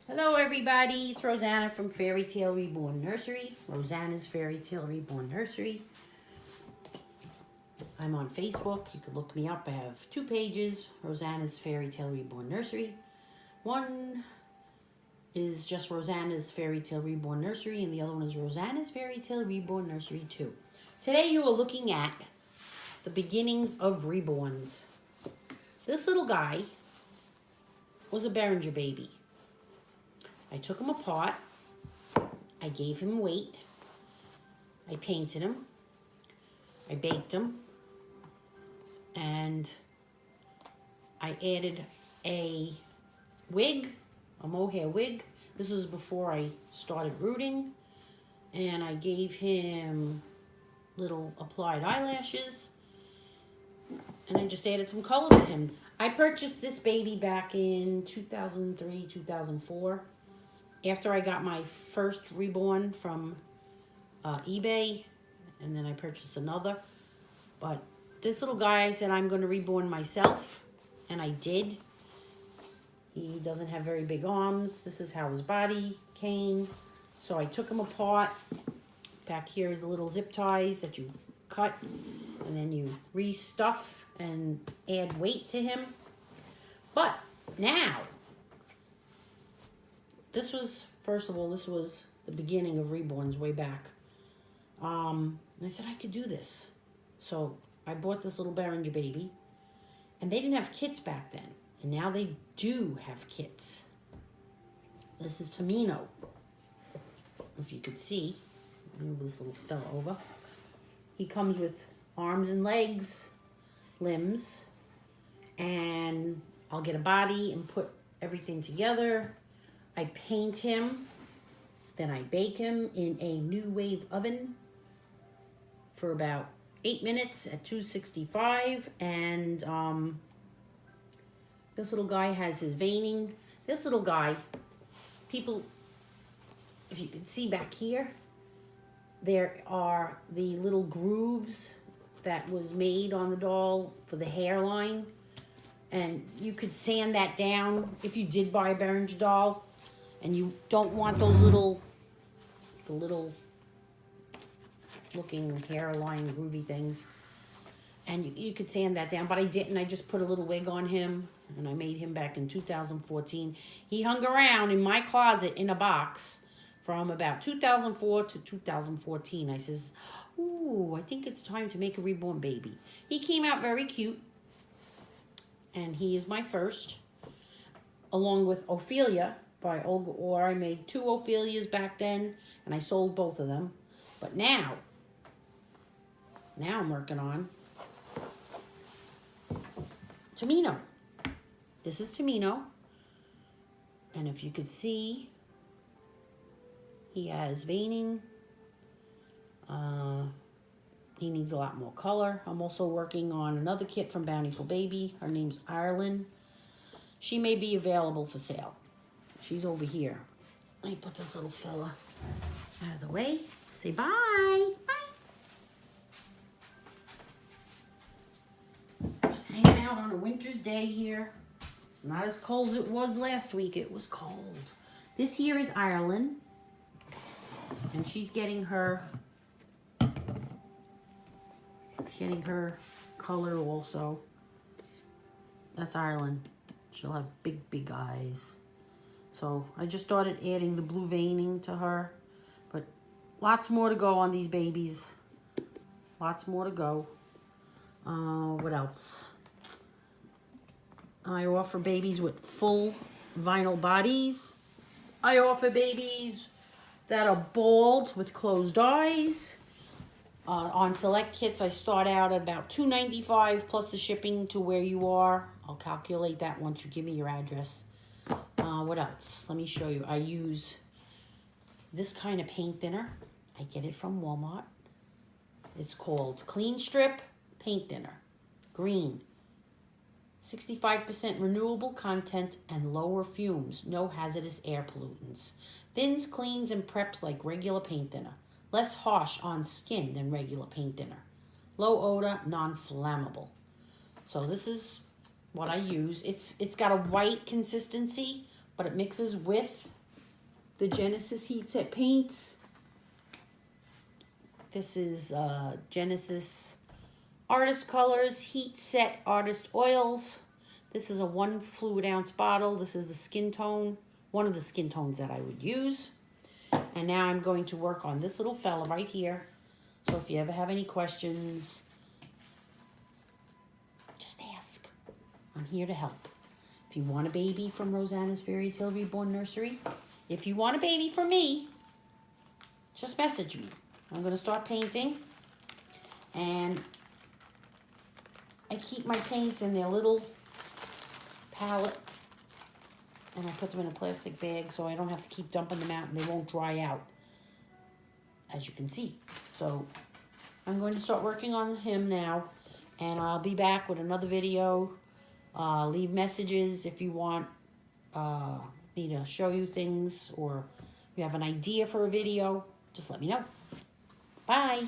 Hello everybody, it's Rosanna from Fairy Tale Reborn Nursery. Rosanna's Fairy Tale Reborn Nursery. I'm on Facebook, you can look me up. I have 2 pages, Rosanna's Fairy Tale Reborn Nursery. One is just Rosanna's Fairy Tale Reborn Nursery and the other one is Rosanna's Fairy Tale Reborn Nursery 2. Today you are looking at the beginnings of Reborns. This little guy was a Berenguer baby. I took him apart, I gave him weight, I painted him, I baked him, and I added a wig, a mohair wig. This was before I started rooting, and I gave him little applied eyelashes, and I just added some color to him. I purchased this baby back in 2003, 2004. After I got my first Reborn from eBay, and then I purchased another. But this little guy, I said I'm going to reborn myself, and I did. He doesn't have very big arms. This is how his body came. So I took him apart. Back here is the little zip ties that you cut, and then you restuff and add weight to him. But now, this was, first of all, this was the beginning of Reborns way back. And I said I could do this. So I bought this little Berenguer baby. And they didn't have kits back then. And now they do have kits. This is Tamino. If you could see. Move this little fella over. He comes with arms and legs, limbs. And I'll get a body and put everything together. I paint him, then I bake him in a new wave oven for about 8 minutes at 265, and this little guy has his veining. This little guy, people, if you can see back here, there are the little grooves that was made on the doll for the hairline, and you could sand that down if you did buy a Berenguer doll. And you don't want those little looking hairline groovy things. And you could sand that down, but I didn't. I just put a little wig on him, and I made him back in 2014. He hung around in my closet in a box from about 2004 to 2014. I says, ooh, I think it's time to make a reborn baby. He came out very cute, and he is my first, along with Ophelia, by Olga Orr. I made 2 Ophelias back then, and I sold both of them. But now I'm working on Tamino. This is Tamino. And if you could see, he has veining. He needs a lot more color. I'm also working on another kit from Bountiful Baby. Her name's Ireland. She may be available for sale. She's over here. Let me put this little fella out of the way. Say bye. Bye. Just hanging out on a winter's day here. It's not as cold as it was last week. It was cold. This here is Ireland. And she's getting her color also. That's Ireland. She'll have big, big eyes. So I just started adding the blue veining to her. But lots more to go on these babies. Lots more to go. What else? I offer babies with full vinyl bodies. I offer babies that are bald with closed eyes. On select kits, I start out at about $2.95 plus the shipping to where you are. I'll calculate that once you give me your address. What else? Let me show you. I use this kind of paint thinner. I get it from Walmart. It's called Clean Strip Paint Thinner. Green. 65% renewable content and lower fumes. No hazardous air pollutants. Thins, cleans, and preps like regular paint thinner. Less harsh on skin than regular paint thinner. Low odor, non-flammable. So this is what I use. It's got a white consistency, but it mixes with the Genesis Heat Set paints. This is Genesis Artist Colors Heat Set Artist Oils. This is a 1 fluid ounce bottle. This is the skin tone, one of the skin tones that I would use. And now I'm going to work on this little fella right here. So if you ever have any questions, just ask. I'm here to help. If you want a baby from Rosanna's Fairy Tale Reborn Nursery, if you want a baby from me, just message me. I'm going to start painting. And I keep my paints in their little palette. And I put them in a plastic bag so I don't have to keep dumping them out and they won't dry out, as you can see. So I'm going to start working on him now. And I'll be back with another video. Leave messages if you want me to show you things or you have an idea for a video. Just let me know. Bye.